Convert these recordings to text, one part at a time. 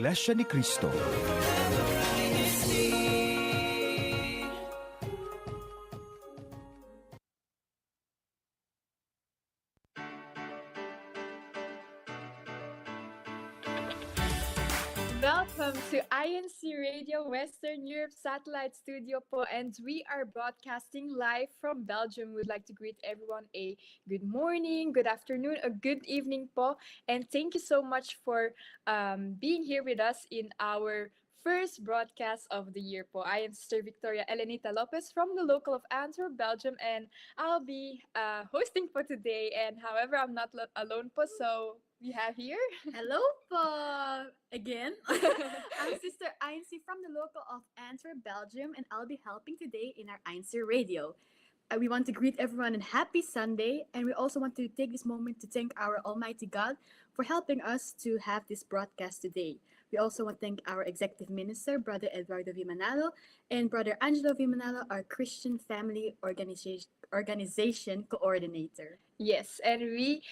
Iglesia ni Cristo. Welcome to INCRadio Western Europe Satellite Studio po, and we are broadcasting live from Belgium. We'd like to greet everyone a good morning, good afternoon, a good evening po, and thank you so much for being here with us in our first broadcast of the year po. I am Sister Victoria Elenita Lopez from the local of Antwerp, Belgium, and I'll be hosting for today. And however, I'm not alone po, so we have here. Hello po! Again. I'm Sister Ainsi from the local of Antwerp, Belgium, and I'll be helping today in our INCRadio. We want to greet everyone and happy Sunday, and we also want to take this moment to thank our Almighty God for helping us to have this broadcast today. We also want to thank our Executive Minister, Brother Eduardo Vimanalo, and Brother Angelo Vimanalo, our Christian Family Organization Coordinator. Yes, and we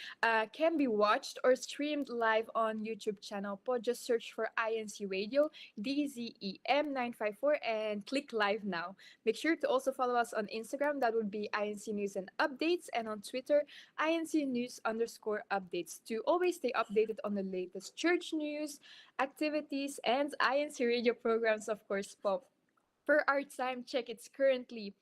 can be watched or streamed live on YouTube channel po. Just search for INCRadio, DZEM954, and click live now. Make sure to also follow us on Instagram. That would be INC News and Updates, and on Twitter, INC News_updates to always stay updated on the latest church news, activities, and INC radio programs, of course po. For our time check, it's currently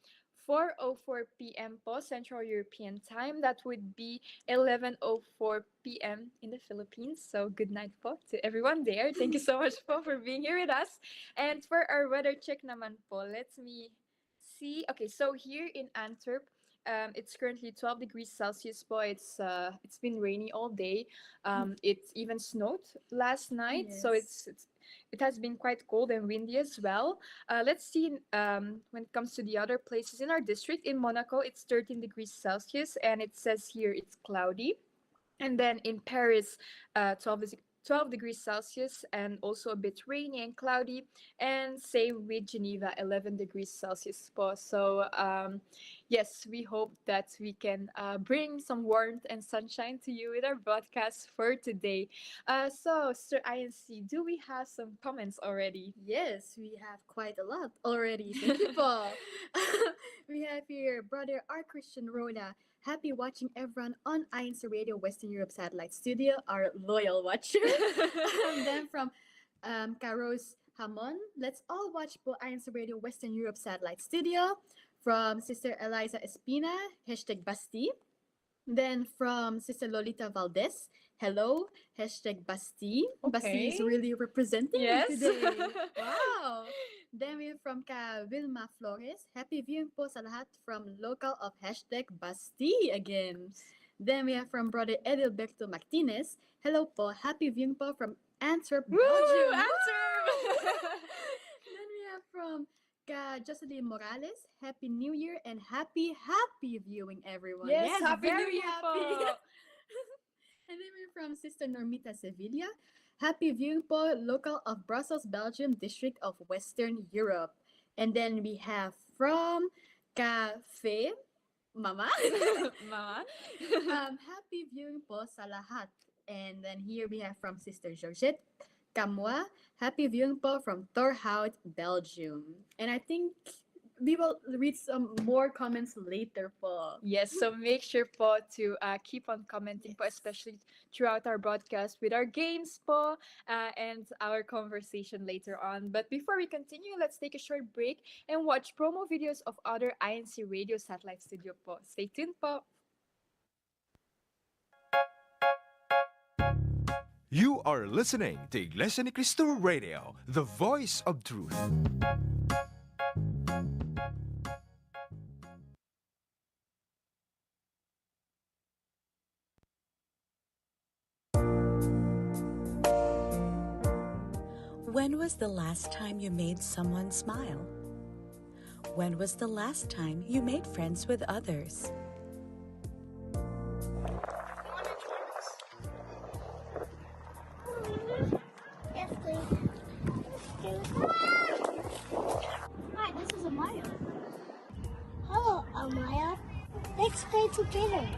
4:04 p.m. po, Central European Time. That would be 11:04 p.m. in the Philippines. So good night po to everyone there. Thank you so much po for being here with us. And for our weather check naman po, let me see. Okay, so here in Antwerp, it's currently 12 degrees Celsius po. It's been rainy all day. It even snowed last night, so it has been quite cold and windy as well. Let's see when it comes to the other places in our district. In Monaco, it's 13 degrees Celsius, and it says here it's cloudy. And then in Paris, 12 degrees Celsius, and also a bit rainy and cloudy. And same with Geneva, 11 degrees Celsius po. So yes, we hope that we can bring some warmth and sunshine to you with our broadcast for today. So, Sir INC, do we have some comments already? Yes, we have quite a lot already. Thank you po. We have here Brother R. Christian Rona. Happy watching everyone on INCRadio Western Europe Satellite Studio, our loyal watcher. Then from Caros Hamon, let's all watch po INCRadio Western Europe Satellite Studio. From Sister Eliza Espina, #Basti. Then from Sister Lolita Valdez, hello, #Basti. Okay. Basti is really representing Yes. today. Wow. Then we have from Wilma Flores, happy viewing po sa lahat from local of #Basti again. Then we have from Brother Edilberto Martinez, hello po, happy viewing po from Antwerp, Woo! Belgium. Antwerp! Then we have from Jocelyn Morales, happy new year and happy viewing everyone. Yes, happy very New Year happy. po! And then we're from Sister Normita Sevilla, happy viewing po, local of Brussels, Belgium, district of Western Europe. And then we have from Cafe Mama, Mama? happy viewing po sa lahat. And then here we have from Sister Georgette Kamwa, happy viewing po from Torhout, Belgium. And I think we will read some more comments later po. Yes, so make sure po to keep on commenting po, especially throughout our broadcast with our games po and our conversation later on. But before we continue, let's take a short break and watch promo videos of other INCRadio Satellite Studio po. Stay tuned po. You are listening to Iglesia ni Cristo Radio, the voice of truth. When was the last time you made someone smile? When was the last time you made friends with others? Yes, please. Hi, this is Amaya. Hello, Amaya. Let's play together.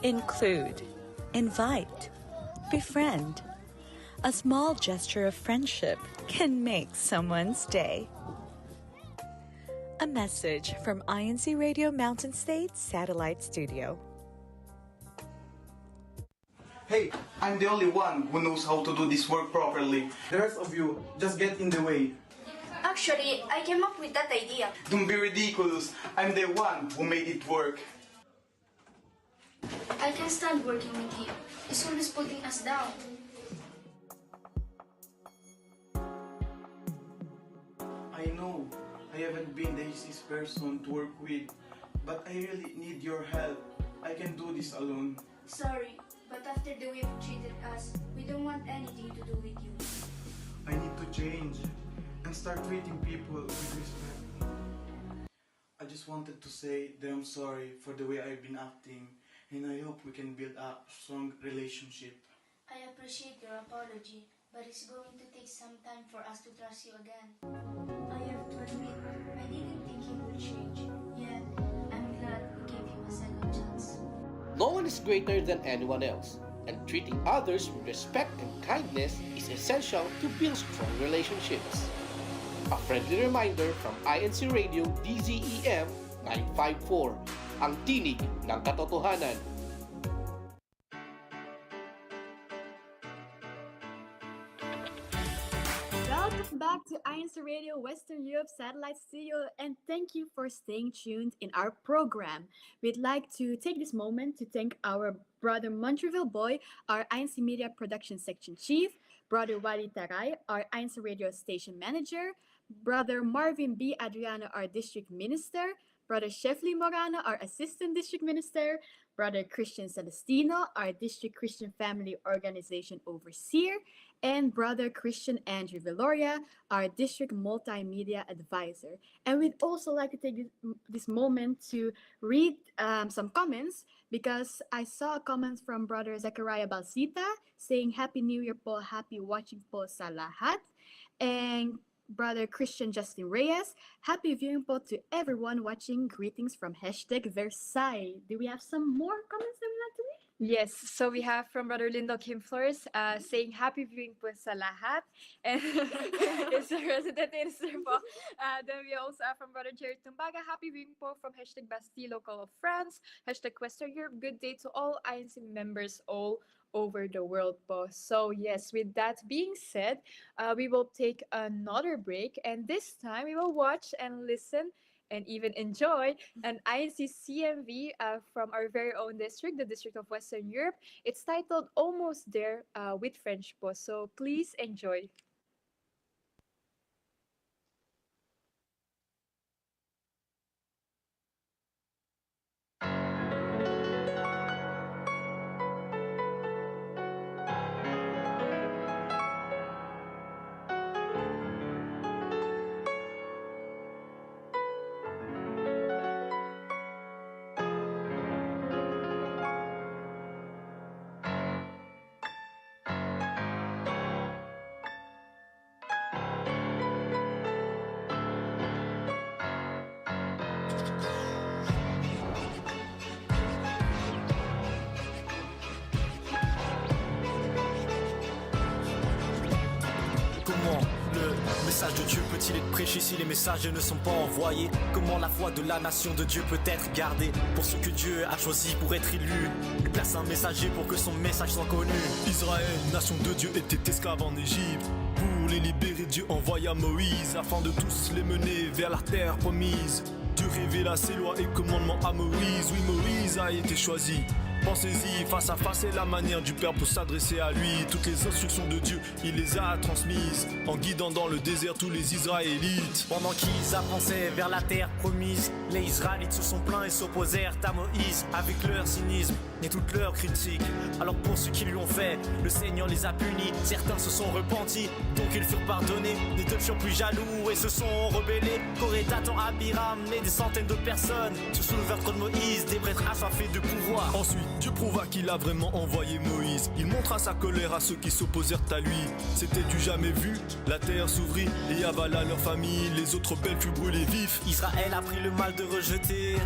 Include, invite, befriend. A small gesture of friendship can make someone's day. A message from INCRadio Mountain State Satellite Studio. Hey, I'm the only one who knows how to do this work properly. The rest of you just get in the way. Actually, I came up with that idea. Don't be ridiculous. I'm the one who made it work. I can't stand working with him. He's always putting us down. I know I haven't been the easiest person to work with, but I really need your help. I can do this alone. Sorry, but after the way you treated us, we don't want anything to do with you. I need to change and start treating people with respect. I just wanted to say that I'm sorry for the way I've been acting, and I hope we can build a strong relationship. I appreciate your apology, but it's going to take some time for us to trust you again. I have to admit, I didn't think he would change, yet I'm glad we gave him a second chance. No one is greater than anyone else, and treating others with respect and kindness is essential to build strong relationships. A friendly reminder from INCRadio DZEM 954, ang tinig ng katotohanan. Welcome back to INCRadio Western Europe Satellite Studio, and thank you for staying tuned in our program. We'd like to take this moment to thank our brother Montreal Boy, our INC Media Production Section Chief, brother Wally Taray, our INCRadio Station Manager, brother Marvin B. Adriano, our District Minister, brother Shefli Morano, our Assistant District Minister, brother Christian Celestino, our District Christian Family Organization Overseer, and brother Christian Andrew Veloria, our District Multimedia Advisor. And we'd also like to take this moment to read some comments, because I saw comments from brother Zachariah Balsita saying Happy New Year po, happy watching po sa lahat. And brother Christian Justin Reyes, happy viewing po to everyone watching. Greetings from #Versailles. Do we have some more comments that we'd like to read? Yes, so we have from Brother Lindo Kim Flores saying happy viewing po sa lahat. And it's a resident minister po. Then we also have from Brother Jerry Tumbaga, happy viewing po from #Bastille Local of France, #Western Europe. Good day to all INC members all over the world po. So yes, with that being said, we will take another break, and this time we will watch and listen and even enjoy an INC CMV from our very own district, the District of Western Europe. It's titled Almost There with French po. So please enjoy. Comment le message de Dieu peut-il être prêché si les messages ne sont pas envoyés? Comment la foi de la nation de Dieu peut être gardée pour ceux que Dieu a choisis pour être élus? Il place un messager pour que son message soit connu. Israël, nation de Dieu, était esclave en Égypte. Pour les libérer, Dieu envoya Moïse afin de tous les mener vers la terre promise. Dieu révéla ses lois et commandements à Moïse. Oui, Moïse a été choisi. Pensez-y, face à face, c'est la manière du Père pour s'adresser à lui. Toutes les instructions de Dieu, il les a transmises en guidant dans le désert tous les Israélites. Pendant qu'ils avançaient vers la terre promise, les Israélites se sont plaints et s'opposèrent à Moïse avec leur cynisme et toute leur critique. Alors pour ceux qui lui ont fait, le Seigneur les a punis. Certains se sont repentis, donc ils furent pardonnés. Les deux furent plus jaloux et se sont rebellés. Corée, Dathan, Abiram et des centaines d'autres personnes se soulevèrent contre Moïse, des prêtres assoiffés de pouvoir. Ensuite, Dieu prouva qu'il a vraiment envoyé Moïse. Il montra sa colère à ceux qui s'opposèrent à lui. C'était du jamais vu, la terre s'ouvrit et avala leur famille. Les autres rebelles furent brûlés vifs. Israël a pris le mal de rejeter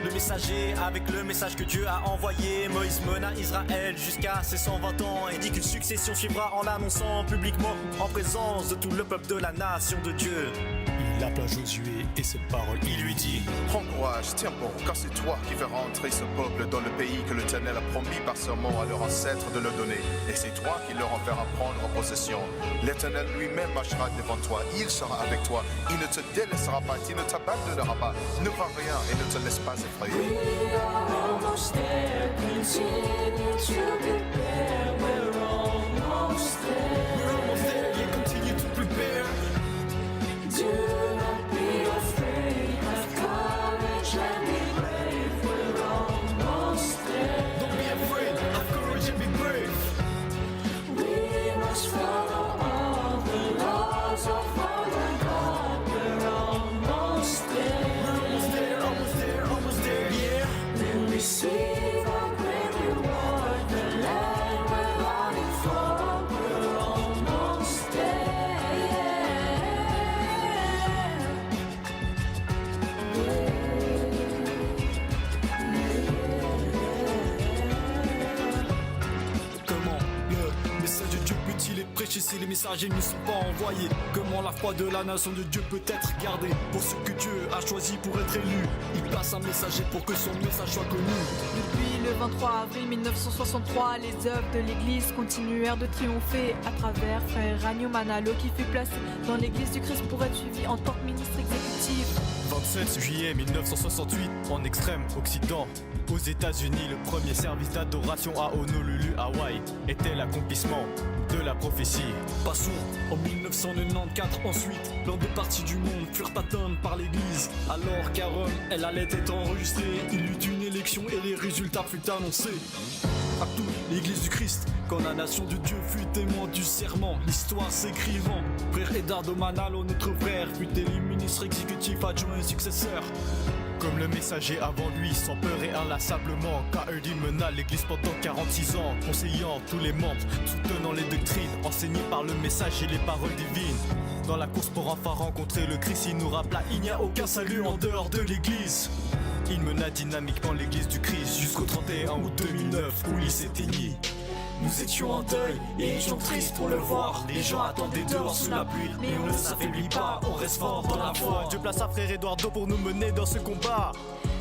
le messager avec le message que Dieu a envoyé. Et Moïse mena Israël jusqu'à ses 120 ans et dit qu'une succession suivra en l'annonçant publiquement en présence de tout le peuple de la nation de Dieu. Il appela Josué et cette parole, il lui dit: Prends courage, tiens bon, car c'est toi qui feras entrer ce peuple dans le pays que l'Éternel a promis par serment à leurs ancêtres de leur donner. Et c'est toi qui leur en feras prendre en possession. L'Éternel lui-même marchera devant toi, il sera avec toi, il ne te délaissera pas, il ne t'abandonnera pas, ne crains rien et ne te laisse pas effrayer. We are almost there, continue to prepare, we're almost there. We're almost there, yeah, continue to prepare. Do not be afraid, have courage and be brave, we're almost there. Don't be afraid, have courage and be brave. We must follow all the laws of our God, we're almost there. We're almost there, almost there, almost there, yeah. We'll receive our great reward, the land we're longing for, we're almost there. Comment le message de Dieu peut-il être prêché si les messagers ne sont pas envoyés? Comment la foi de la nation de Dieu peut être gardée pour ceux que Dieu a choisis pour être élus? Il place un messager pour que son message soit connu. Depuis le 23 avril 1963, les œuvres de l'Église continuèrent de triompher à travers Frère Ragno Manalo qui fut placé dans l'Église du Christ pour être suivi en tant que ministre exécutif. 27 juillet 1968, en extrême occident, aux États-Unis, le premier service d'adoration à Honolulu, Hawaï, était l'accomplissement de la prophétie. Passons en 1994 ensuite, lors des parties du monde furent atteintes par l'église. Alors qu'à Rome, elle allait être enregistrée, il y eut une élection et les résultats furent annoncés. À toute l'église du Christ, quand la nation de Dieu fut témoin du serment, l'histoire s'écrivant. Frère Edardo Manalo, notre frère, fut élu ministre exécutif adjoint et successeur. Comme le messager avant lui, sans peur et inlassablement, K.E.D. mena l'église pendant 46 ans, conseillant tous les membres, soutenant les doctrines, enseignées par le message et les paroles divines. Dans la course pour enfin rencontrer le Christ, il nous rappela: il n'y a aucun salut en dehors de l'église. Il mena dynamiquement l'église du Christ jusqu'au 31 août 2009 où il s'éteignit. Nous étions en deuil et étions tristes pour le voir. Les gens attendaient dehors sous la pluie, mais on ne s'affaiblit pas, on reste fort dans la foi. Dieu place à frère Eduardo pour nous mener dans ce combat.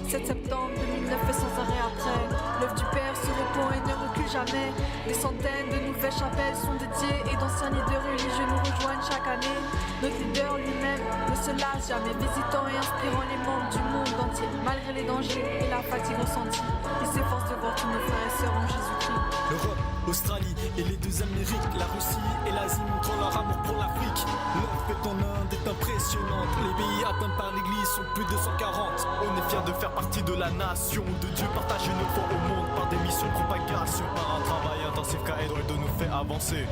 7 septembre 2009 et sans arrêt après, l'œuvre du Père se répand et ne recule jamais. Des centaines de nouvelles chapelles sont dédiées et d'anciens leaders religieux nous rejoignent chaque année. Notre leader lui-même ne se lasse jamais, visitant et inspirant les membres du monde entier. Malgré les dangers et la fatigue ressentie, il s'efforce de voir tous nos frères et sœurs en Jésus-Christ. L'Europe, l'Australie et les deux Amériques, la Russie et l'Asie montrant leur amour pour l'Afrique. L'œuvre faite en Inde est impressionnante. Les pays atteints par l'église sont plus de 140. On est fiers de faire partie de la nation de Dieu, partager notre foi au monde par des missions de propagation, par un travail intensif qu'Edwardo nous fait avancer.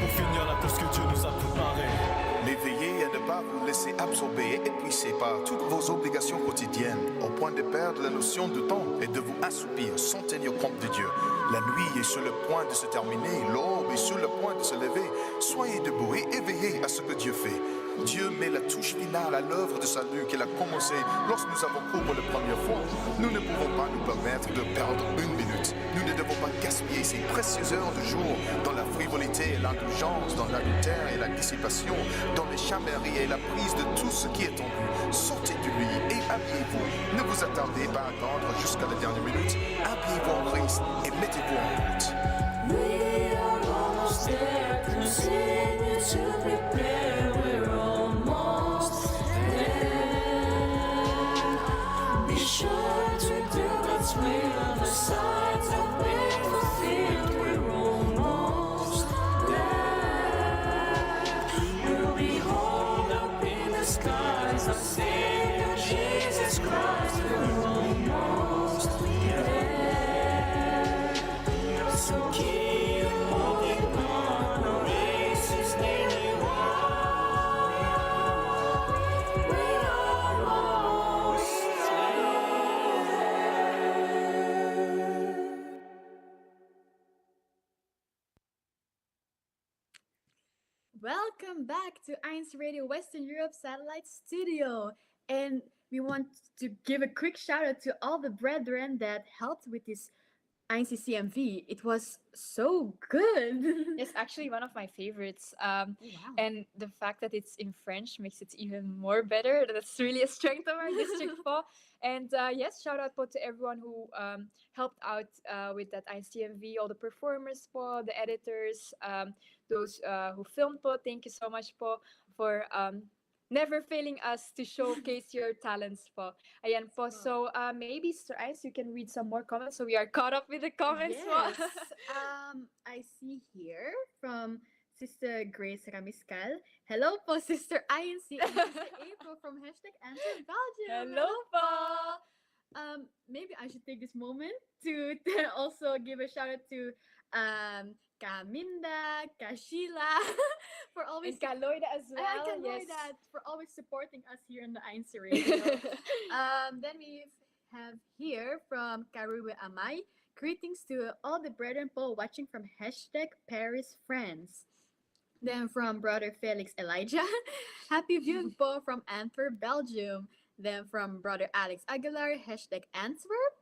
Pour finir la course que Dieu nous a préparée. L'éveiller à ne pas vous laisser absorber et épuiser par toutes vos obligations quotidiennes, au point de perdre la notion de temps et de vous assoupir sans tenir compte de Dieu. La nuit est sur le point de se terminer, l'aube est sur le point de se lever. Soyez debout et éveillez à ce que Dieu fait. Dieu met la touche finale à l'œuvre de salut qu'il a commencé lorsque nous avons cours pour la première fois. Nous ne pouvons pas nous permettre de perdre une minute. Nous ne devons pas gaspiller ces précieuses heures de jour dans la frivolité et l'indulgence, dans l'adultère et la dissipation, dans les chameries et la prise de tout ce qui est en vue. Sortez de lui et habillez-vous. Ne vous attardez pas à attendre jusqu'à la dernière minute. Habillez-vous en Christ et mettez-vous en route. We are almost there, continue to prepare, we're almost there. Be sure to do God's will, the signs of being fulfilled, we're almost there. We'll behold up in the skies our Savior Jesus Christ, we're almost there. So keep moving on, the race is nearly won. We're almost there. Welcome back to INCRadio Western Europe Satellite Studio. And we want to give a quick shout out to all the brethren that helped with this INCCMV. It was so good. It's actually one of my favorites. Oh, wow. And the fact that it's in French makes it even more better. That's really a strength of our district po. And yes, shout out po to everyone who helped out with that ICMV, all the performers po, the editors, those who filmed po. Thank you so much po for never failing us to showcase your talents po. Ayan po. So maybe Sir Ice, you can read some more comments so we are caught up with the comments po. Yes. I see here from Sister Grace Ramiscal. Hello po, Sister INC and Sister April from #Answer Belgium. Hello po. Maybe I should take this moment to also give a shout out to Kaminda, Kashila for always And Kaloida as well. Kaloida Yes. for always supporting us here in the INC Radio. Then we have here from Karube Amay. Greetings to all the brethren po watching from #Paris Friends. Then from brother Felix Elijah, happy viewing po from Antwerp, Belgium. Then from brother Alex Aguilar, #Antwerp.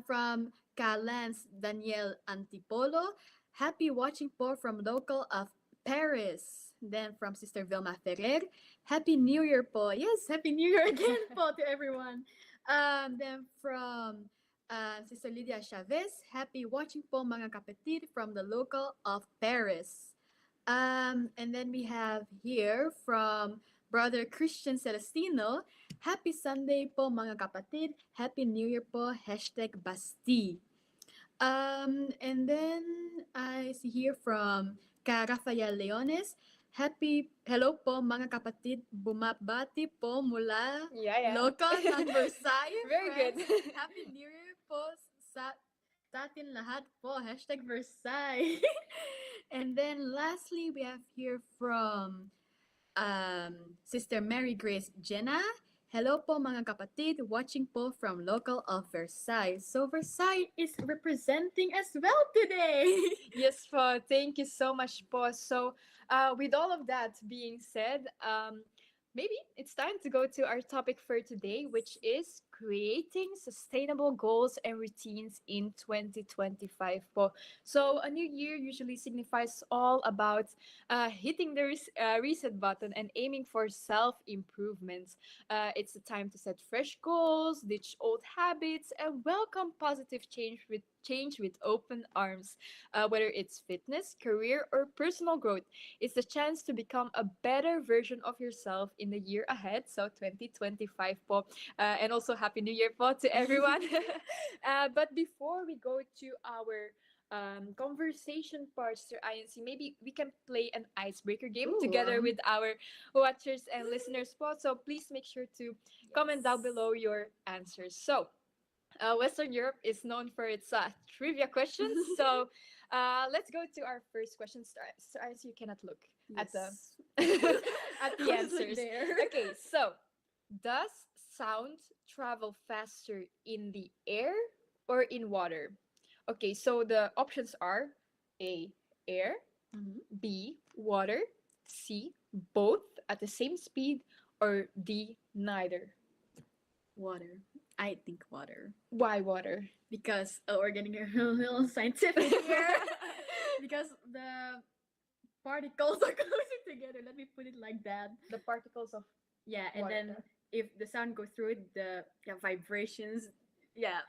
From Kalans Daniel Antipolo, happy watching po from local of Paris. Then from Sister Vilma Ferrer, Happy New Year po. Yes, Happy New Year again po to everyone. Then from Sister Lydia Chavez, happy watching po mga kapatid from the local of Paris. And then we have here from Brother Christian Celestino, happy Sunday po mga kapatid, Happy New Year po, #Basti. And then I see here from Ka Rafael Leones, hello po mga kapatid, bumabati po mula local ng Versailles. Very good. Happy New Year po sa atin lahat po, #Versailles. And then lastly, we have here from Sister Mary Grace Jenna. Hello po mga kapatid, watching po from local of Versailles. So Versailles is representing as well today. Yes po. Thank you so much po. So with all of that being said, maybe it's time to go to our topic for today, which is creating sustainable goals and routines in 2025 po. So a new year usually signifies all about hitting the reset button and aiming for self-improvements. It's the time to set fresh goals, ditch old habits, and welcome positive change with open arms. Whether it's fitness, career, or personal growth, it's the chance to become a better version of yourself in the year ahead. So 2025 po. And also Happy New Year po to everyone. But before we go to our conversation parts to INC, maybe we can play an icebreaker game together with our watchers and listeners po. So please make sure to comment down below your answers. So Western Europe is known for its trivia questions. So let's go to our first question. So you cannot look at the at the answers. Okay, so does sound travel faster in the air or in water? Okay, so the options are A, air, B, water, C, both at the same speed, or D, neither. Water. I think water. Why water? Because we're getting a little scientific here. Because the particles are closer together. Let me put it like that. The particles of and water. then if the sound goes through it, the vibrations. Yeah.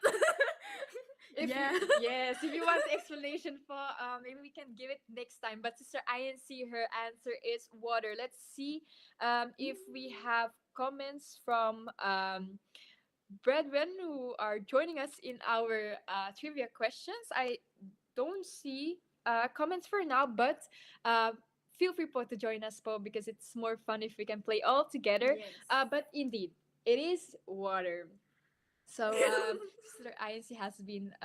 Yes, if you want the explanation for maybe we can give it next time. But Sister INC, her answer is water. Let's see if we have comments from brethren who are joining us in our trivia questions. I don't see comments for now, but feel free po to join us po because it's more fun if we can play all together. Yes. But indeed, it is water. So Sister INC has been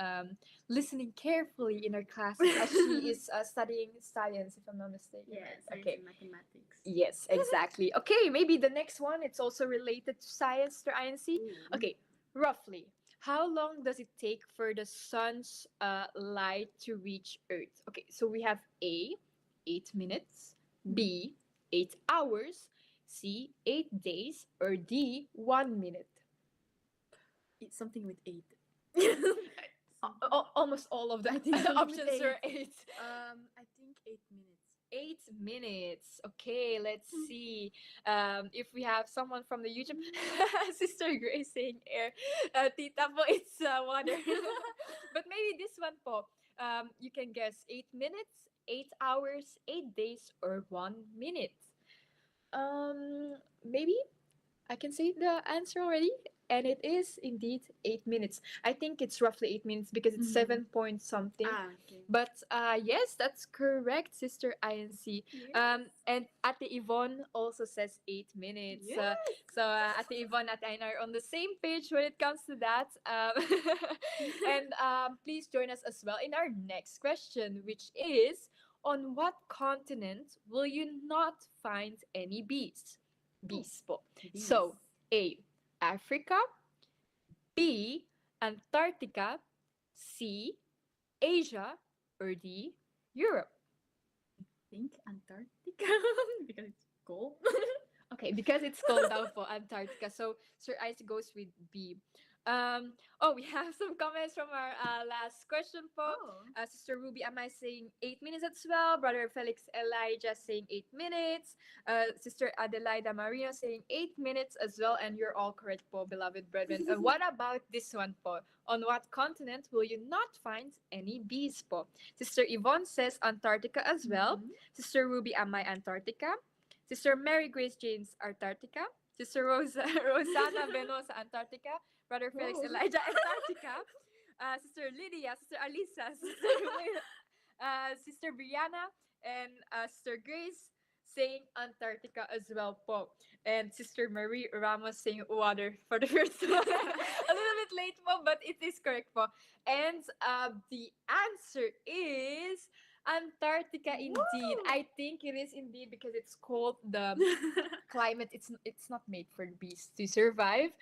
listening carefully in her class as she is studying science, if I'm not mistaken. Yes. right? Okay. Mathematics. Yes, exactly. Okay, maybe the next one, it's also related to science, Sister INC. Okay, roughly, how long does it take for the sun's light to reach Earth? Okay, so we have A, 8 minutes, B, 8 hours, C, 8 days, or D, 1 minute. It's something with 8. Almost all of the I think so, with options are 8. I think 8 minutes. 8 minutes. Okay, let's see. If we have someone from the YouTube, Sister Grace saying air. Tita po, it's water. But maybe this one po. You can guess 8 minutes, 8 hours, 8 days, or 1 minute. Maybe I can say the answer already. And it is indeed 8 minutes. I think it's roughly 8 minutes because it's 7 point something. Okay. But yes, that's correct, Sister INC. And Ate Yvonne also says 8 minutes. So Ate Yvonne at I are on the same page when it comes to that. And please join us as well in our next question, which is, on what continent will you not find any bees? Bees po. So, A, Africa, B, Antarctica, C, Asia, or D, Europe? I think Antarctica because it's cold. Okay, because it's cold now for Antarctica. So Sir Ice goes with B. We have some comments from our last question po. Sister Ruby, am I saying 8 minutes as well? Brother Felix Elijah saying 8 minutes. Sister Adelaida Marino saying 8 minutes as well. And you're all correct po, beloved brethren. What about this one po? On what continent will you not find any bees po? Sister Yvonne says Antarctica as well. Sister Ruby, am I Antarctica? Sister Mary Grace James, Antarctica. Sister Rosana Venosa, Antarctica. Brother Felix Elijah, Antarctica. Sister Lydia, Sister Alisa, Sister Brianna, and Sister Grace saying Antarctica as well po. And Sister Marie Ramos saying water for the first one. A little bit late po, but it is correct po. And the answer is Antarctica indeed. I think it is indeed because it's cold. The climate, it's not made for bees to survive.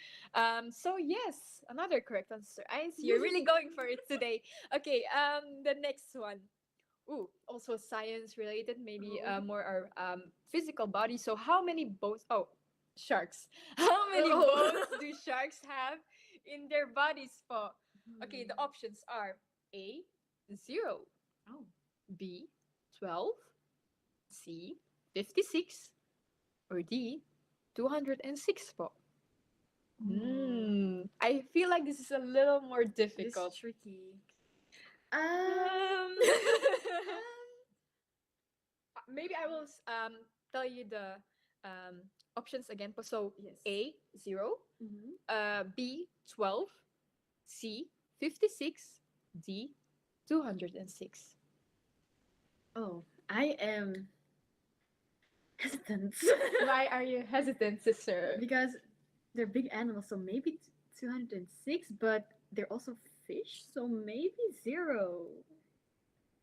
So yes, another correct answer. I see you're really going for it today. Okay, the next one. Ooh, also science related, maybe more our physical body. So how many bones? Oh, sharks. How many bones do sharks have in their bodies po? Okay, the options are A, 0. B, 12, C, 56, or D, 206 po. I feel like this is a little more difficult. It's tricky. Maybe I will tell you the options again po. So A, 0, B, 12, C, 56, D, 206. Oh, I am hesitant. Why are you hesitant, sister? Because they're big animals, so maybe 206, but they're also fish, so maybe 0.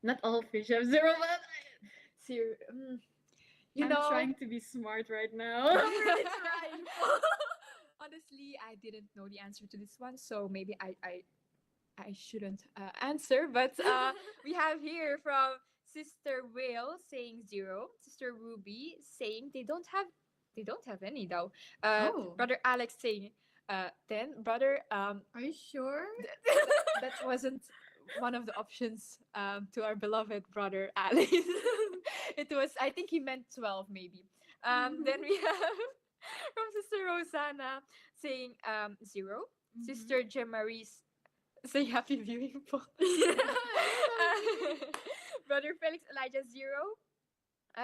Not all fish have 0, but Zero. I'm trying to be smart right now. I'm really trying. Honestly, I didn't know the answer to this one, so maybe I shouldn't answer. But we have here from Sister Will saying 0, Sister Ruby saying they don't have any though. Brother Alex saying 10. Brother, are you sure? That wasn't one of the options to our beloved brother Alex. It was, I think he meant 12 maybe. Then we have from Sister Rosanna saying 0. Sister Jemaris say happy viewing po. Brother Felix Elijah 0.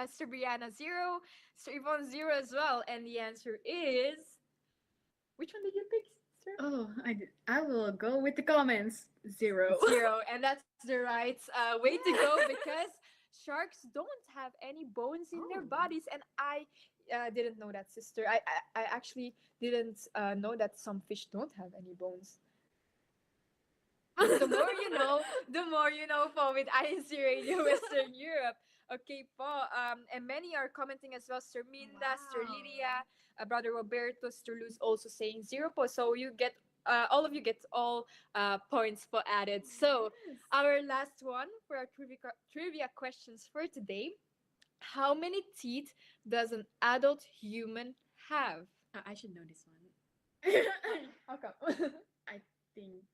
Sister Brianna 0. Sister Yvonne 0 as well. And the answer is, which one did you pick, sir? Oh, I will go with the comments. 0. 0. And that's the right way to go because sharks don't have any bones in their bodies. And I didn't know that, sister. I actually didn't know that some fish don't have any bones. The more you know po with INCRadio Western Europe. Okay po. And many are commenting as well. Sister Minda, Sister Lydia, Brother Roberto, Sister Luz also saying 0 po. So you get all of you get all points po added. So our last one for our trivia questions for today. How many teeth does an adult human have? I should know this one. How come? I think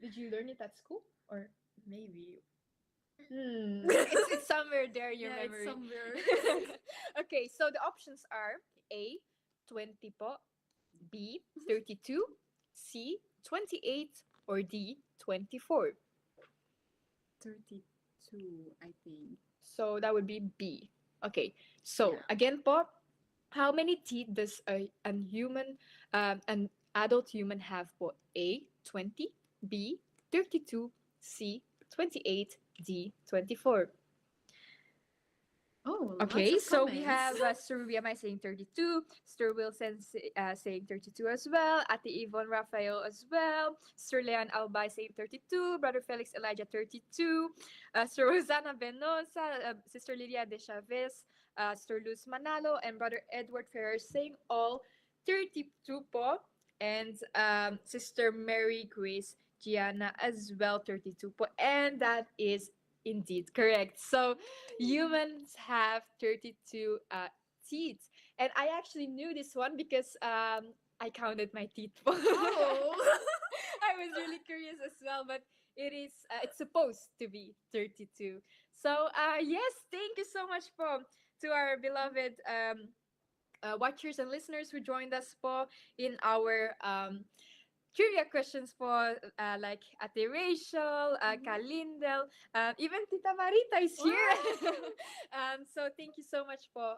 Did you learn it at school or? Maybe. It's somewhere there in your Yeah, it's memory. somewhere. Okay, so the options are A, 20 po, B, 32, C, 28, or D, 24. 32, I think. So that would be B. Okay, so Yeah. again po, how many teeth does an adult human have po? A, 20, B, 32, C, 28, D, 24. Oh, Okay, lots of so we comments. have Sir Ruby Amay saying 32, Sir Wilson saying 32 as well, Ate Yvonne Raphael as well, Sir Leon Albay saying 32, Brother Felix Elijah 32, Sir Rosanna Benosa, Sister Lilia De Chavez, Sir Luz Manalo, and Brother Edward Ferrer saying all 32 po, and Sister Mary Grace Gianna as well 32 po, and that is indeed correct. So humans have 32 teeth. And I actually knew this one because I counted my teeth. Oh. I was really curious as well, but it's supposed to be 32. So yes, thank you so much po to our beloved watchers and listeners who joined us po in our trivia questions po, like Ate Rachel, Kalindel, even Tita Marita is here. So thank you so much po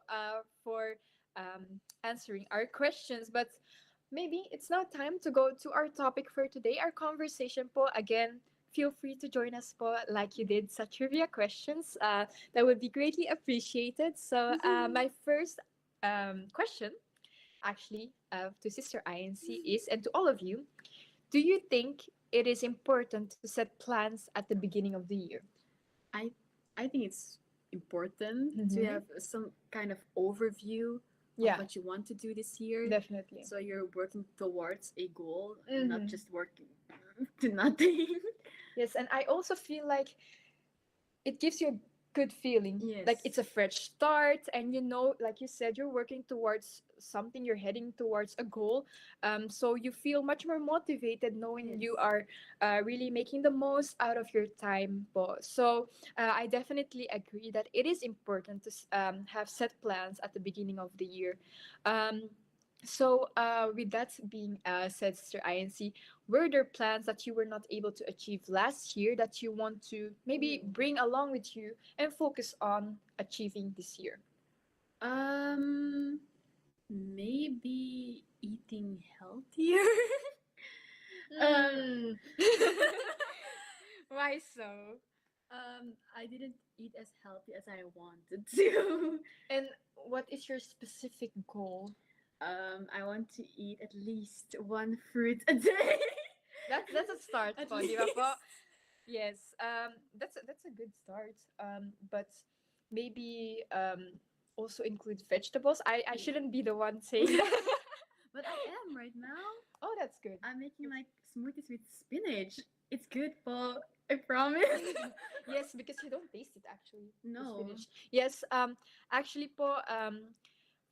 for answering our questions. But maybe it's now time to go to our topic for today, our conversation po. Again, feel free to join us po like you did sa trivia questions. That would be greatly appreciated. So my first question actually to Sister INC is, and to all of you, do you think it is important to set plans at the beginning of the year? I I think it's important to Mhm. have some kind of overview Yeah. of what you want to do this year. Definitely. So you're working towards a goal, Mhm. not just working to nothing. Yes, and I also feel like it gives you a good feeling. Like it's a fresh start, and like you said, you're working towards something, you're heading towards a goal. So you feel much more motivated knowing you are really making the most out of your time po. So I definitely agree that it is important to have set plans at the beginning of the year. So with that being said, Sister INC, were there plans that you were not able to achieve last year that you want to maybe bring along with you and focus on achieving this year? Maybe eating healthier. Mm. Why so? I didn't eat as healthy as I wanted to. And what is your specific goal? I want to eat at least one fruit a day. That's a start At po, di ba po? least. Yes. That's a good start. But maybe also include vegetables. I shouldn't be the one saying that. But I am right now. Oh, that's good. I'm making like smoothies with spinach. It's good, Paul. I promise. Yes, because you don't taste it actually. the No. spinach. Yes. Actually, po.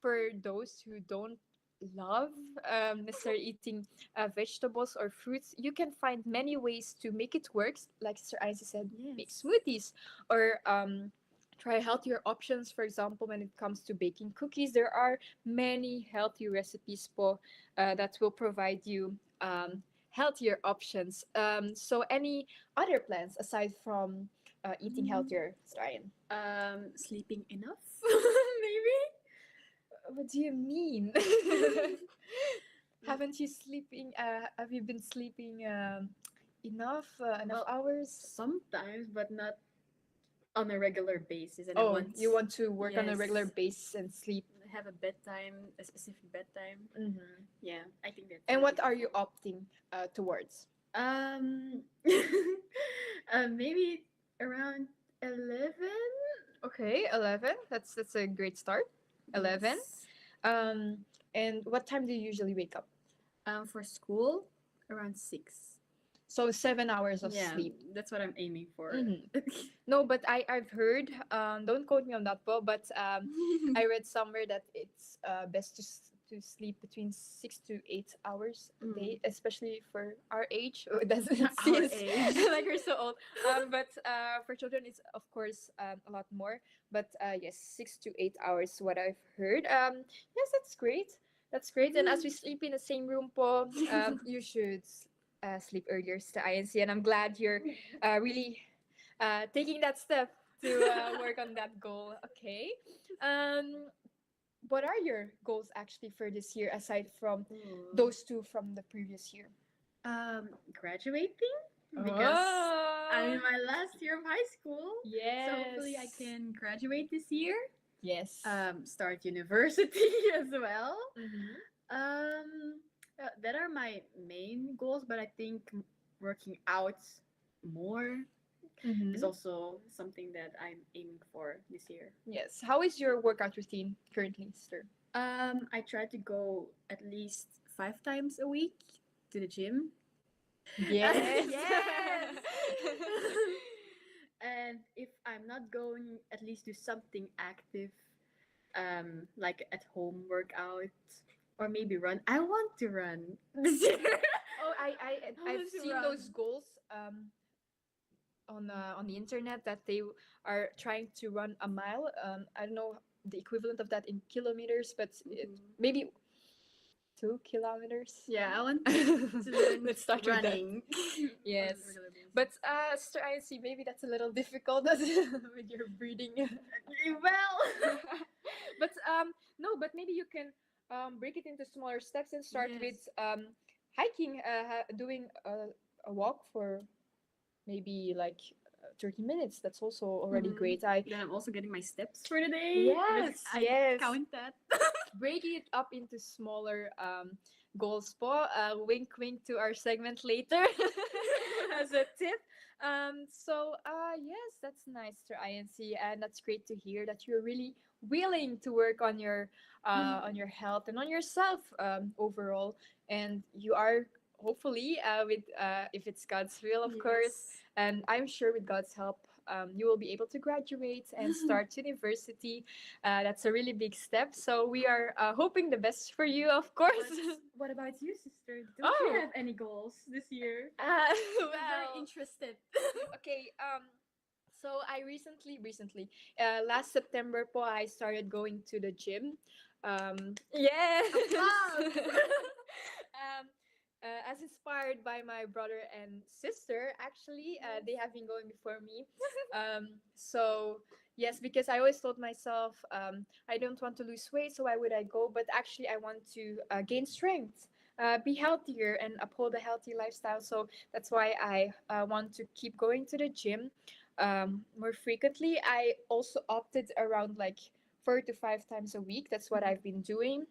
For those who don't love necessarily eating vegetables or fruits, you can find many ways to make it work. Like Sister Isaac said, make smoothies or try healthier options. For example, when it comes to baking cookies, there are many healthy recipes po that will provide you healthier options. So any other plans aside from eating healthier, Ryan? Sleeping enough, maybe. What do you mean? Haven't you sleeping? Have you been sleeping enough hours? Sometimes, but not on a regular basis. And I Oh, want you want to work on a Yes. regular basis and sleep. have a bedtime, a specific bedtime. Mhm. Yeah, I think that's. And it. what are you opting towards? Um, maybe around 11. Okay, 11. That's a great start. 11. Yes. And what time do you usually wake up? For school, around 6. So 7 hours of Yeah, sleep. that's what I'm aiming for. Mhm. No, but I've heard. Don't quote me on that, po. But I read somewhere that it's best to to sleep between 6 to 8 hours a day, especially for our age. Oh, it doesn't seem age. like we're so old. But for children, it's of course a lot more. But yes, 6 to 8 hours, what I've heard. Yes, that's great. That's great. And as we sleep in the same room, po, you should sleep earlier, Sister INC. And I'm glad you're really taking that step to work on that goal. Okay. Um, what are your goals actually for this year aside from those two from the previous year? Graduating because I'm in my last year of high school. Yes. So hopefully I can graduate this year. Yes. Start university as well. Mhm. That are my main goals, but I think working out more is also something that I'm aiming for this year. Yes. How is your workout routine currently, sister? I try to go at least 5 times a week to the gym. Yes. Yes. And if I'm not going, at least do something active, like at home workout or maybe run. I want to run this year. Oh, I've want to seen run. those goals on the internet that they are trying to run a mile. I don't know the equivalent of that in kilometers, but maybe 2 kilometers. Yeah, I want to learn Let's start running. Yes. On a regular basis. But Sister IC, maybe that's a little difficult with your breathing. Well, But no, but maybe you can break it into smaller steps and start with hiking, doing a walk for maybe like 30 minutes. That's also already great. then I'm also getting my steps for the day. Yes, I yes. count that. Breaking it up into smaller goals po. Wink wink to our segment later as a tip. Yes, that's nice, Sir INC, and that's great to hear that you're really willing to work on your health and on yourself overall, and you are hopefully with if it's God's will, of course, and I'm sure with God's help, you will be able to graduate and start university. That's a really big step. So we are hoping the best for you, of course. What about you, sister? Don't you have any goals this year? I'm very Well, interested. okay. So I recently, last September po, I started going to the gym. Yes. As inspired by my brother and sister, actually, they have been going before me. So yes, because I always told myself I don't want to lose weight, so why would I go? But actually, I want to gain strength, be healthier, and uphold a healthy lifestyle. So that's why I want to keep going to the gym more frequently. I also opted around like 4 to 5 times a week. That's what I've been doing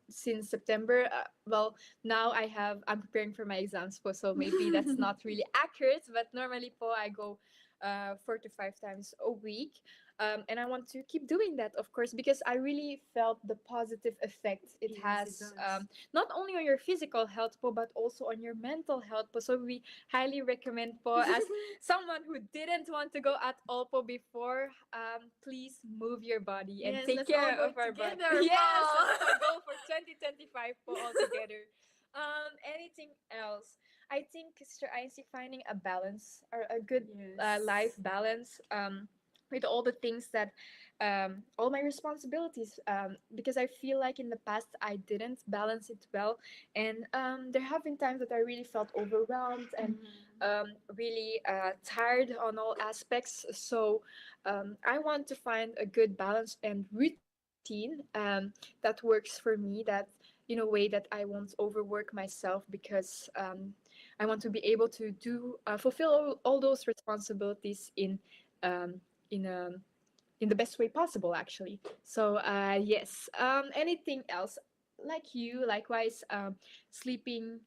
since September. Well, now I'm preparing for my exams po, so maybe that's not really accurate, but normally po I go 4 to 5 times a week. And I want to keep doing that, of course, because I really felt the positive effect it has, not only on your physical health po, but also on your mental health po. So we highly recommend po, as someone who didn't want to go at all po before, please move your body and take care of our body. Yes, that's our goal for 2025 po altogether. Anything else? I think, Sister IC, finding a balance or a good life balance with all the things that all my responsibilities, because I feel like in the past I didn't balance it well, and there have been times that I really felt overwhelmed and really tired on all aspects. So I want to find a good balance and routine that works for me, that in a way that I won't overwork myself, because I want to be able to fulfill all those responsibilities um, in a in the best way possible, actually. So yes. Anything else? Like you, likewise, sleeping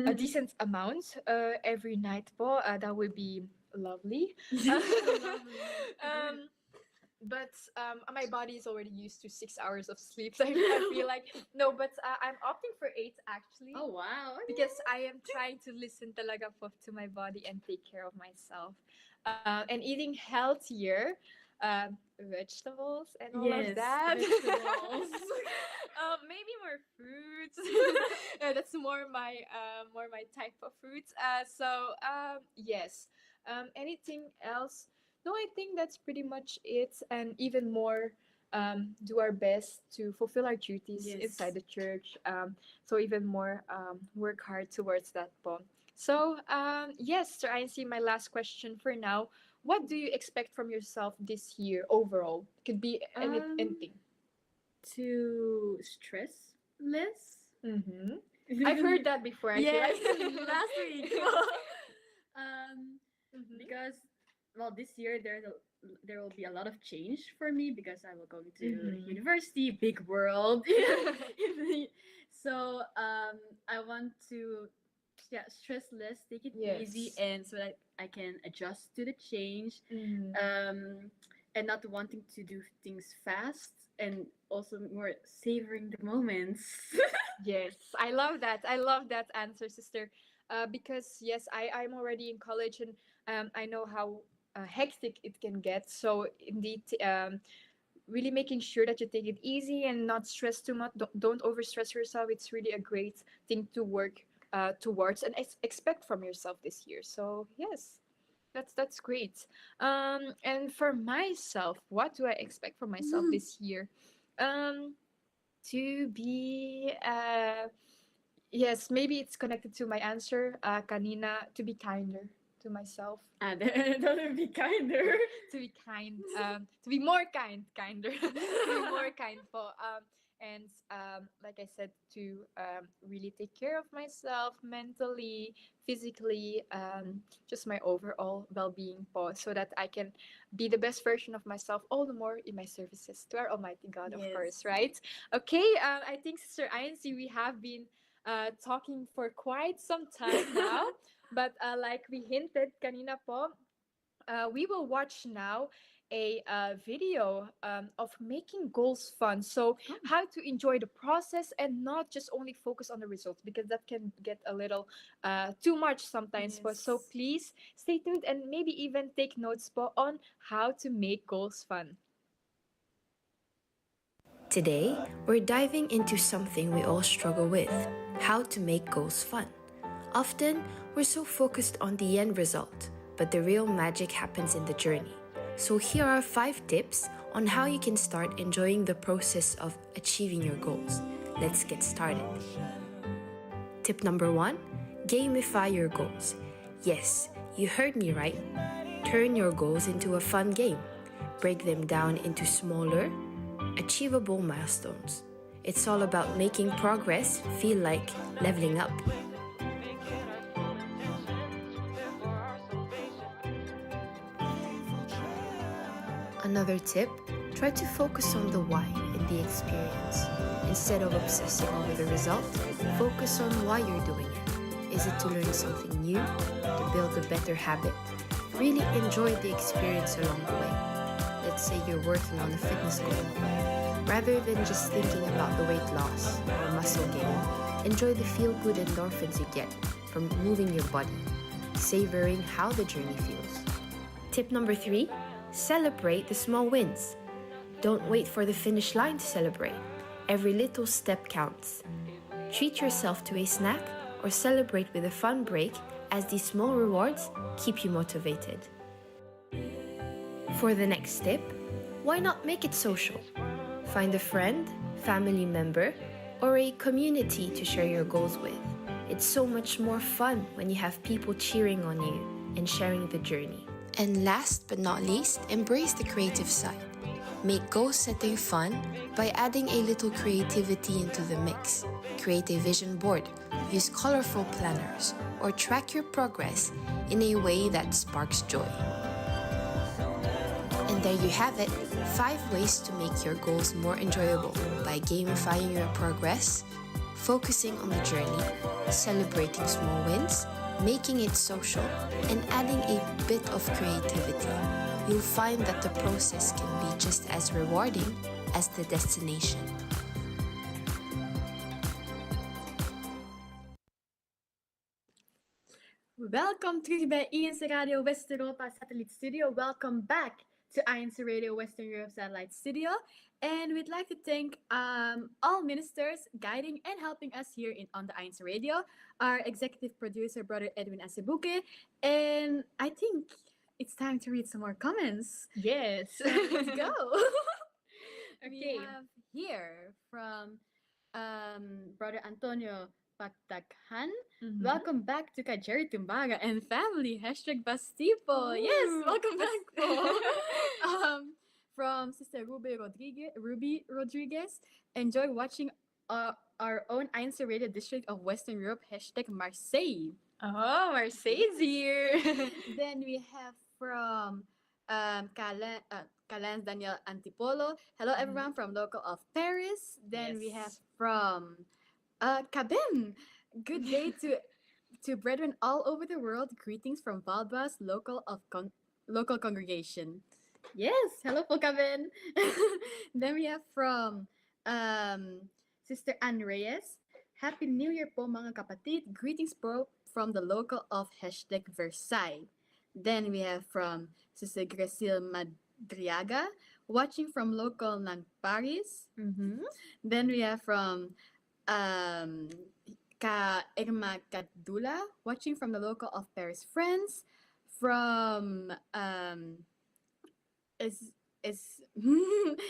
a decent amount every night po, that would be lovely. um, but my body is already used to 6 hours of sleep. So I feel like no, but I'm opting for 8 actually. Oh wow! Because I am trying to listen talaga po to my body and take care of myself, and eating healthier. vegetables and all of Yes, that. vegetables. Maybe more fruits. That's more my type of fruits. Yes. Anything else? No, I think that's pretty much it. And even more, do our best to fulfill our duties Yes. inside the church. So even more, work hard towards that, Paul. So, yes, Sir INC, my last question for now. What do you expect from yourself this year overall? Could be anything. To stress less. Mm-hmm. I've heard that before. I feel Yes, like. last week. Mhm. Because this year there will be a lot of change for me because I will go to Mhm. university, big world. So I want to stress less, take it easy, Yes. and so that I can adjust to the change. Mhm. And not wanting to do things fast, and also more savoring the moments. Yes, I love that. I love that answer, sister. Because yes, I'm already in college, and I know how hectic it can get. So indeed, really making sure that you take it easy and not stress too much. Don't overstress yourself. It's really a great thing to work towards and expect from yourself this year. So yes, that's great. And for myself, what do I expect from myself this year? Um, to be yes, maybe it's connected to my answer kanina, to be kinder to myself. And that would be kinder. To be kind, to be more kinder, to be more kind po. And like I said, to really take care of myself mentally, physically, just my overall well-being po, so that I can be the best version of myself all the more in my services to our Almighty God, of course, right? Okay, I think Sister INC, we have been talking for quite some time now, but like we hinted kanina po, we will watch now a video of making goals fun. So, how to enjoy the process and not just only focus on the results, because that can get a little too much sometimes. Po. So, Yes. please stay tuned and maybe even take notes po on how to make goals fun. Today, we're diving into something we all struggle with: how to make goals fun. Often, we're so focused on the end result, but the real magic happens in the journey. So, here are 5 tips on how you can start enjoying the process of achieving your goals. Let's get started. Tip number 1: gamify your goals. Yes, you heard me right. Turn your goals into a fun game. Break them down into smaller, achievable milestones. It's all about making progress feel like leveling up. Another tip: try to focus on the why and the experience. Instead of obsessing over the result, focus on why you're doing it. Is it to learn something new? To build a better habit? Really enjoy the experience along the way. Let's say you're working on a fitness goal. Rather than just thinking about the weight loss or muscle gain, enjoy the feel-good endorphins you get from moving your body, savoring how the journey feels. Tip number 3: celebrate the small wins. Don't wait for the finish line to celebrate. Every little step counts. Treat yourself to a snack or celebrate with a fun break, as these small rewards keep you motivated. For the next tip, why not make it social? Find a friend, family member, or a community to share your goals with. It's so much more fun when you have people cheering on you and sharing the journey. And last but not least, embrace the creative side. Make goal setting fun by adding a little creativity into the mix. Create a vision board, use colorful planners, or track your progress in a way that sparks joy. And there you have it, 5 ways to make your goals more enjoyable by gamifying your progress, focusing on the journey, celebrating small wins, making it social, and adding a bit of creativity. You'll find that the process can be just as rewarding as the destination. Welkom terug bij INCRadio West-Europa Satellite Studio. Welcome back to INC Radio Western Europe Satellite Studio. And we'd like to thank all ministers guiding and helping us here on the INC Radio, our executive producer, Brother Edwin Acebuque. And I think it's time to read some more comments. Yes. So let's go. Okay. We have here from Brother Antonio Pagtaghan. Welcome back to Jerry Tumbaga and family. Hashtag Bastipo. Yes, welcome back po. From Sister Ruby Rodriguez. Enjoy watching our own INC Radio District of Western Europe. Hashtag Marseille. Oh, Marseille's here. Then we have from Calans Daniel Antipolo. Hello everyone from local of Paris. Then we have from Cabin. Good day to brethren all over the world. Greetings from Valbas, local congregation. Yes, hello po Cabin. Then we have from Sister Ann Reyes. Happy New Year po mga kapatid. Greetings po from the local of hashtag Versailles. Then we have from Sister Gracil Madriaga, watching from local ng Paris. Then we have from Ka Irma Kadula, watching from the local of Paris, France. From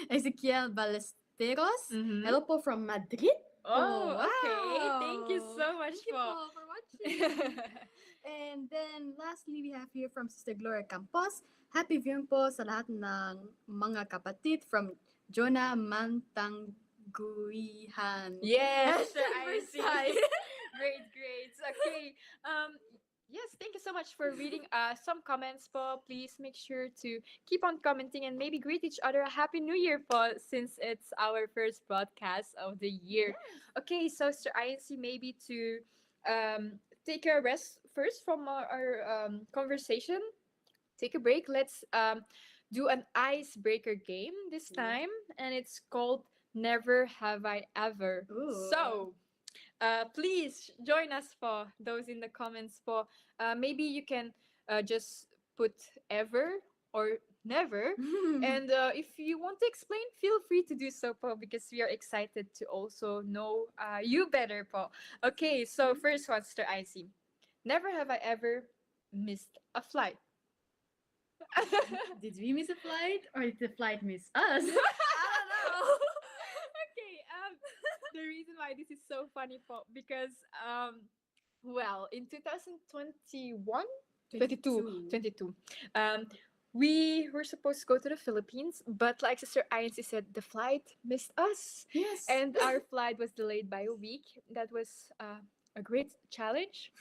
Ezequiel Ballesteros. Hello po from Madrid. Oh, okay. Thank you so much Thank you po for watching. And then lastly, we have here from Sister Gloria Campos. Happy viewing po sa lahat ng mga kapatid from Jonah Mantangguihan. Yes, I see. Versailles. Great. Okay. Yes, thank you so much for reading some comments po. Please make sure to keep on commenting and maybe greet each other a Happy New Year po, since it's our first broadcast of the year. Okay, so Sir INC, maybe to take a rest first from our conversation. Take a break. Let's do an icebreaker game this time, and it's called Never Have I Ever. Ooh. So, please join us po, those in the comments po. Maybe you can just put ever or never. And if you want to explain, feel free to do so po, because we are excited to also know you better po. Okay, so first one, Sister IC. Never have I ever missed a flight. Did we miss a flight or did the flight miss us? I don't know. Okay, the reason why this is so funny po, because well, in 2021, 22, we were supposed to go to the Philippines, but like Sister INC said, the flight missed us. Yes. And our flight was delayed by a week. That was a great challenge,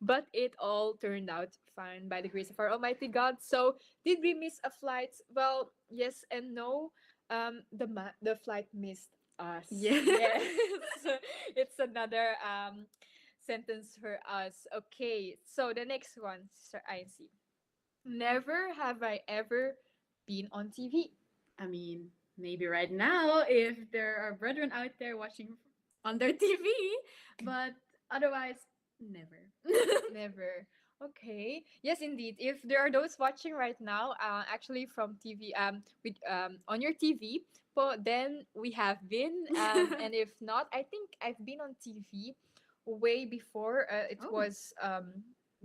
but it all turned out fine by the grace of our Almighty God. So, did we miss a flight? Well, yes and no. The flight missed us. Yes. It's another sentence for us. Okay, so the next one, Sister INC. Never have I ever been on TV. I mean, maybe right now if there are brethren out there watching on their TV, but otherwise, never. Never. Okay. Yes, indeed. If there are those watching right now, actually from TV, with on your TV, then we have been. And if not, I think I've been on TV way before. It was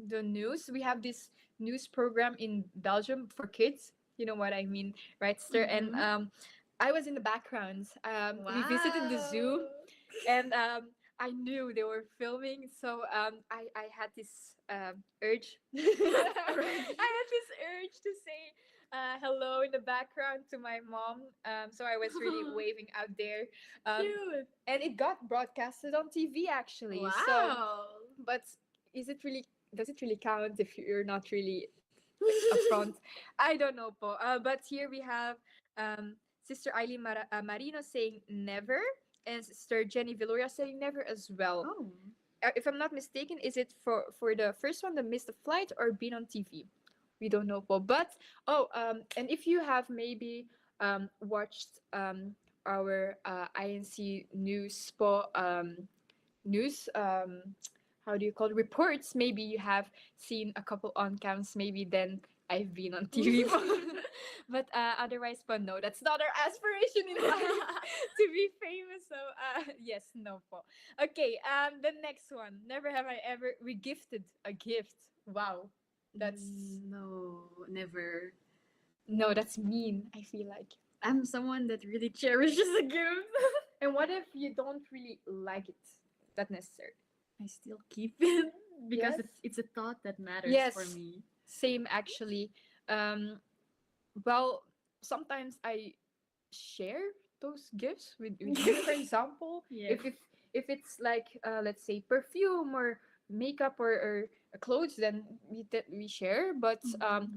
the news. We have this news program in Belgium for kids. You know what I mean, right, Sister? And I was in the background. We visited the zoo, and I knew they were filming, so I had this urge. I had this urge to say hello in the background to my mom. So I was really waving out there. Cute. And it got broadcasted on TV actually. Wow. So, but does it really count if you're not really upfront? I don't know po. But here we have Sister Eileen Marino saying never. And Sister Jenny Villoria saying never as well. Oh. If I'm not mistaken, is it for the first one, the missed the flight, or been on TV? We don't know po. But and if you have maybe watched our INC news po, news how do you call it, reports, maybe you have seen a couple on cams, maybe then I've been on TV. But otherwise, but no, that's not our aspiration in life to be famous. So yes, no po. Okay, the next one. Never have I ever regifted a gift. Wow, that's No, never. no, that's mean. I feel like. I'm someone that really cherishes a gift. And what if you don't really like it? That necessary. I still keep it because Yes. it's a thought that matters Yes. for me. Same actually. Well, sometimes I share those gifts with you. For example, Yeah. if it's like let's say perfume or makeup or clothes, then we share. But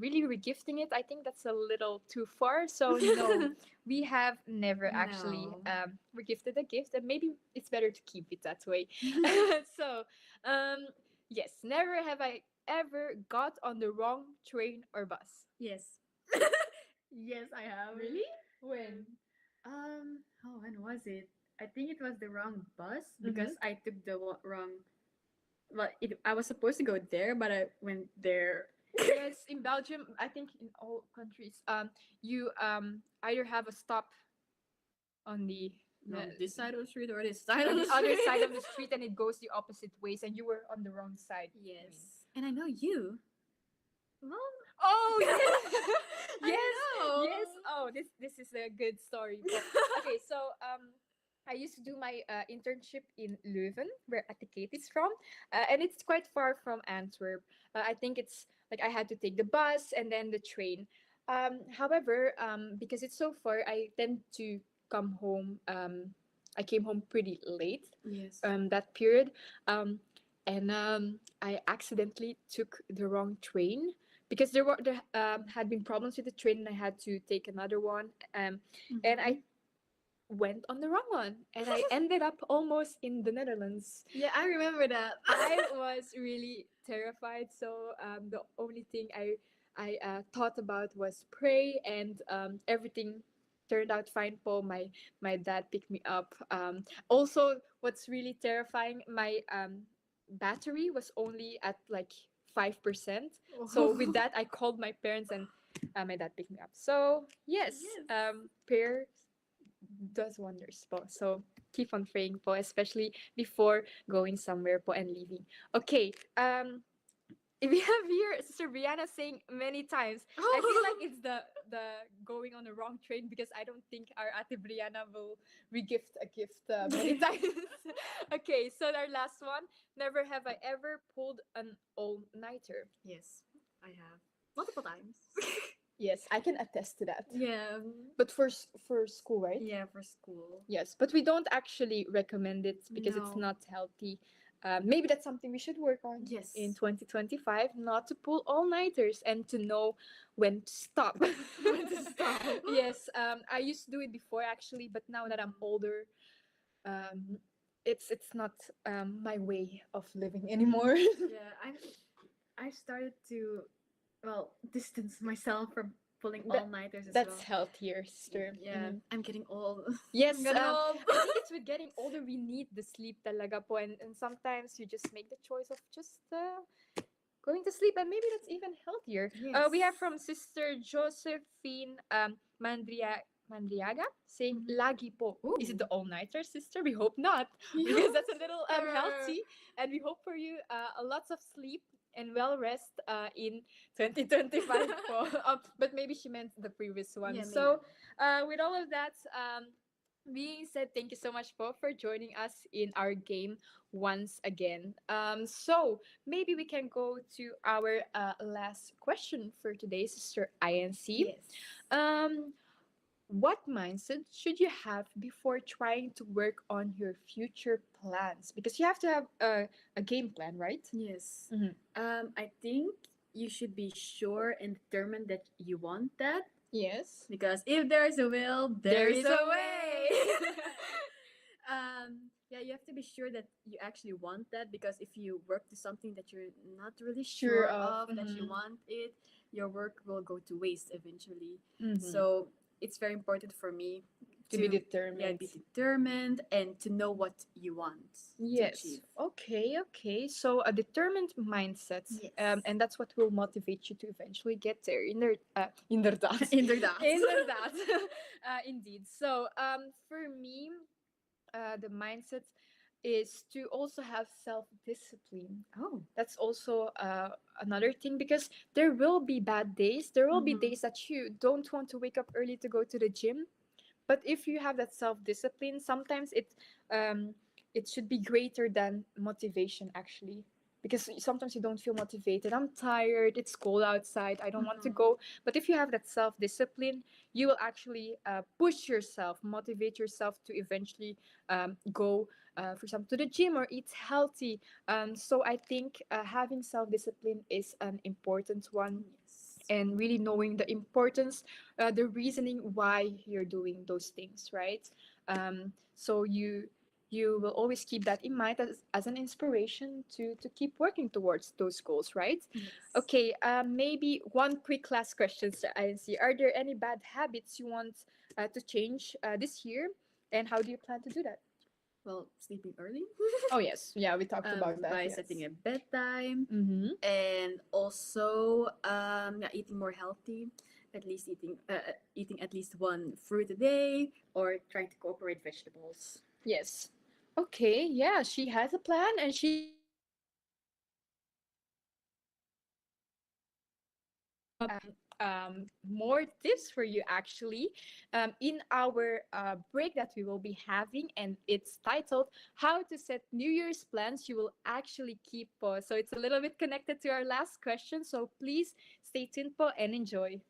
really regifting it, I think that's a little too far. So no, we have never actually No. regifted a gift, and maybe it's better to keep it that way. So yes, never have I ever got on the wrong train or bus. Yes. Yes, I have. Really? When? Oh, when was it? I think it was the wrong bus because I took the wrong. Well, I was supposed to go there, but I went there. Yes, in Belgium, I think in all countries, you either have a stop on the On this side of the street or this side on of the the other street. side of the street, and it goes the opposite ways, and you were on the wrong side. Yes, and I know you. Well, Oh yes, I yes, know. yes. Oh, this is a good story. Okay, so I used to do my internship in Leuven, where Atikate is from, and it's quite far from Antwerp. I think it's like I had to take the bus and then the train. However, because it's so far, I tend to come home. I came home pretty late. Yes. That period, and I accidentally took the wrong train because there had been problems with the train, and I had to take another one. And I went on the wrong one, and I ended up almost in the Netherlands. Yeah, I remember that. I was really terrified. So the only thing I thought about was pray, and everything turned out fine. Po, my dad picked me up. Also, what's really terrifying, my battery was only at like 5%. So with that, I called my parents, and my dad picked me up. So yes, prayer does wonders po. So keep on praying po, especially before going somewhere po and leaving. Okay. We have here Sister Brianna saying many times. I feel like it's the going on the wrong train, because I don't think our Ate Brianna will regift a gift many times. Okay, so our last one. Never have I ever pulled an all-nighter. Yes, I have multiple times. Yes, I can attest to that. Yeah. But for school, right? Yeah, for school. Yes, but we don't actually recommend it because it's No. not healthy. Maybe that's something we should work on Yes. in 2025, not to pull all-nighters and to know when to stop. When to stop. Yes, I used to do it before actually, but now that I'm older, it's not my way of living anymore. Yeah, I started to, distance myself from pulling That- all-nighters as That's well. healthier, sister. Yeah, Mhm. I'm getting old. Yes, I'm getting old. I think it's with getting older we need the sleep talaga po, and sometimes you just make the choice of just going to sleep, and maybe that's even healthier. We have from Sister Josephine Mandriaga saying lagi po. Is it the all-nighter, sister? We hope not, because that's a little unhealthy, and we hope for you lots of sleep and well rest in 2025 po. But maybe she meant the previous one. Yeah, So with all of that being said, thank you so much po for joining us in our game once again. So maybe we can go to our last question for today, Sister INC. Yes. What mindset should you have before trying to work on your future plans? Because you have to have a game plan, right? Yes. Mhm. I think you should be sure and determined that you want that, Yes. because if there's a will, There there's is a a way. Yeah, you have to be sure that you actually want that, because if you work to something that you're not really Sure sure of, of, that you mhm. want it, your work will go to waste eventually. Mhm. So it's very important for me To be Yeah, determined. be determined and to know what you want to Yes. achieve. Okay, okay. So a determined mindset, Yes. and that's what will motivate you to eventually get there. Inderdaad. Inderdaad. Inderdaad. Indeed. So for me, the mindset is to also have self-discipline. Oh. That's also another thing, because there will be bad days. There will be Mhm. days that you don't want to wake up early to go to the gym. But if you have that self-discipline, sometimes it should be greater than motivation, actually, because sometimes you don't feel motivated. I'm tired, it's cold outside, I don't want to go. But if you have that self-discipline, you will actually push yourself, motivate yourself to eventually go, for example, to the gym or eat healthy. So I think having self-discipline is an important one, and really knowing the importance, the reasoning why you're doing those things, right? So you will always keep that in mind as an inspiration to keep working towards those goals, right? Yes. Okay, maybe one quick last question, Sir INC. Are there any bad habits you want to change this year, and how do you plan to do that? Well, sleeping early. Oh yes, yeah, we talked about that. By yes. setting a bedtime, Mm-hmm. and also eating more healthy. At least eating at least one fruit a day, or trying to incorporate vegetables. Yes. Okay, yeah, she has a plan, and she more tips for you, actually, in our break that we will be having, and it's titled "How to Set New Year's Plans You Will Actually Keep." Po. So it's a little bit connected to our last question. So please stay tuned po and enjoy.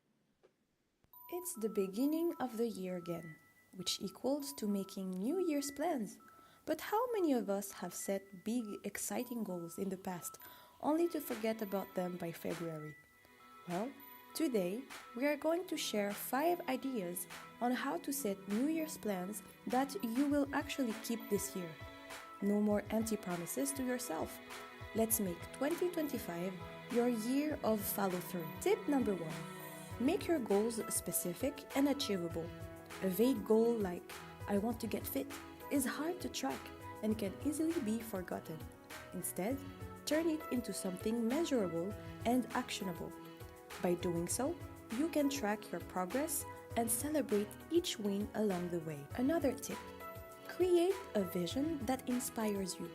It's the beginning of the year again, which equals to making New Year's plans. But how many of us have set big, exciting goals in the past, only to forget about them by February? Well, today we are going to share 5 ideas on how to set New Year's plans that you will actually keep this year. No more empty promises to yourself. Let's make 2025 your year of follow through. Tip number 1. Make your goals specific and achievable. A vague goal like, I want to get fit, is hard to track and can easily be forgotten. Instead, turn it into something measurable and actionable. By doing so, you can track your progress and celebrate each win along the way. Another tip: create a vision that inspires you.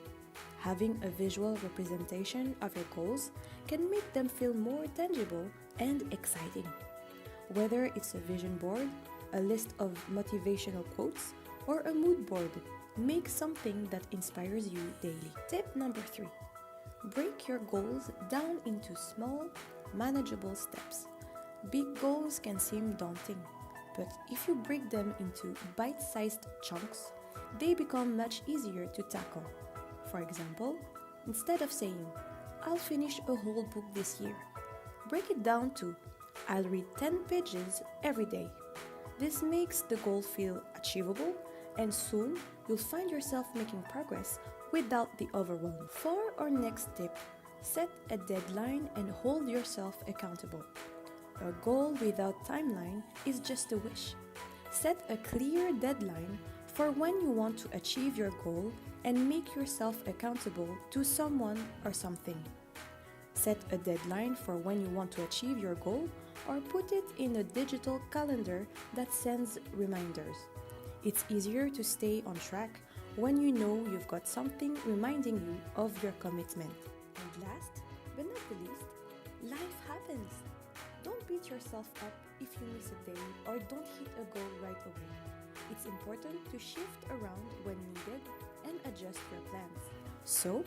Having a visual representation of your goals can make them feel more tangible and exciting. Whether it's a vision board, a list of motivational quotes, or a mood board, make something that inspires you daily. Tip number 3. Break your goals down into small, manageable steps. Big goals can seem daunting, but if you break them into bite-sized chunks, they become much easier to tackle. For example, instead of saying, I'll finish a whole book this year, break it down to, I'll read 10 pages every day. This makes the goal feel achievable, and soon you'll find yourself making progress without the overwhelm. For our next tip, set a deadline and hold yourself accountable. A goal without timeline is just a wish. Set a clear deadline for when you want to achieve your goal and make yourself accountable to someone or something. Set a deadline for when you want to achieve your goal, or put it in a digital calendar that sends reminders. It's easier to stay on track when you know you've got something reminding you of your commitment. And last but not the least, life happens. Don't beat yourself up if you miss a day or don't hit a goal right away. It's important to shift around when needed and adjust your plans. So,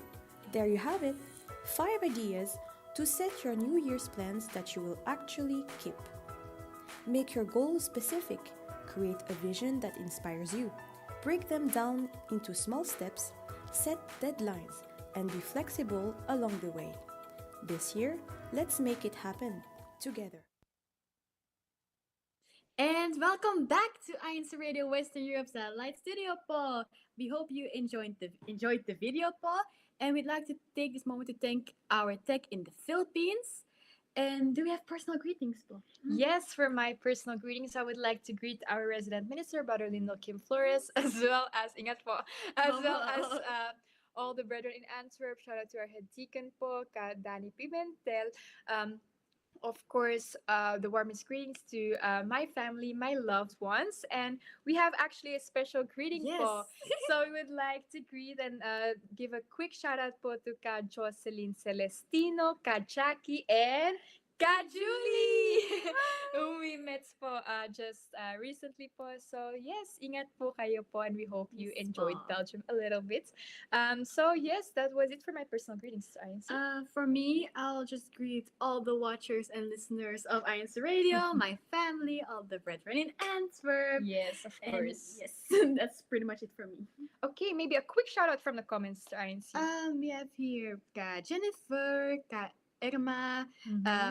there you have it. 5 ideas to set your New Year's plans that you will actually keep. Make your goals specific. Create a vision that inspires you. Break them down into small steps. Set deadlines and be flexible along the way. This year, let's make it happen together. And welcome back to INCRadio Western Europe Satellite Studio po. We hope you enjoyed the video po. And we'd like to take this moment to thank our tech in the Philippines. And do we have personal greetings, po? Yes, for my personal greetings, I would like to greet our resident minister, Brother Lindell Kim Flores, as well as ingat po, as well as all the brethren in Antwerp. Shout out to our head deacon po, Ka Danny Pimentel. Um, of course, the warmest greetings to my family, my loved ones, and we have actually a special greeting po. So we would like to greet and give a quick shout out po to Ka Jocelyn Celestino, Ka Jackie, and Ka Julie, whom we met po just recently po. So yes, ingat po kayo po, and we hope you enjoyed Belgium a little bit. So yes, that was it for my personal greetings, INC. For me, I'll just greet all the watchers and listeners of INC Radio, my family, all the brethren in Antwerp. Yes, of And course. yes, that's pretty much it for me. Okay, maybe a quick shout out from the comments to INC. We have here Ka Jennifer, Ka Irma,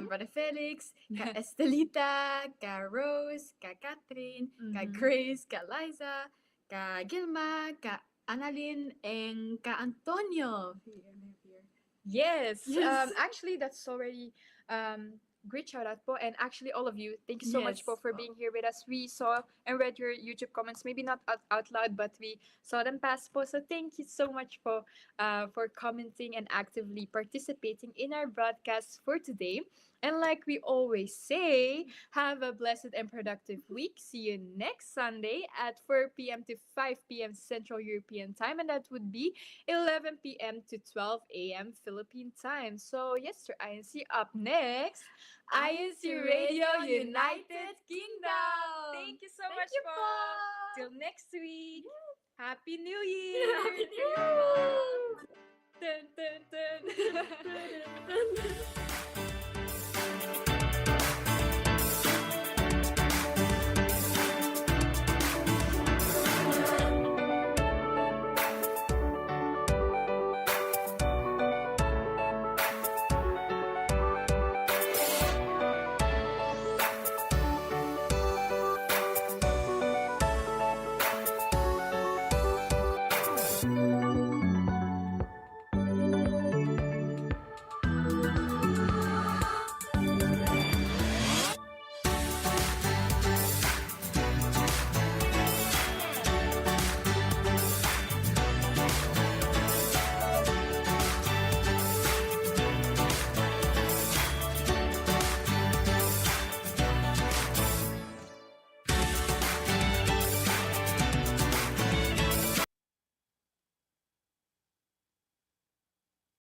Brother Felix, Ka Estelita, Ka Rose, Ka Catherine, Ka Grace, Ka Liza, Ka Gilma, Ka Annalyn, and Ka Antonio. Yes. Yes. Actually, that's already great shout out po, and actually all of you, thank you so much Yes. po for being here with us. We saw and read your YouTube comments, maybe not out loud, but we saw them pass po. So thank you so much po for commenting and actively participating in our broadcast for today. And like we always say, have a blessed and productive week. See you next Sunday at 4 p.m. to 5 p.m. Central European Time, and that would be 11 p.m. to 12 a.m. Philippine Time. So yes, sir, INC up next. INC Radio United Kingdom. Thank you so much po. Till next week. Happy New Year. Happy New Year! Dun, dun, dun.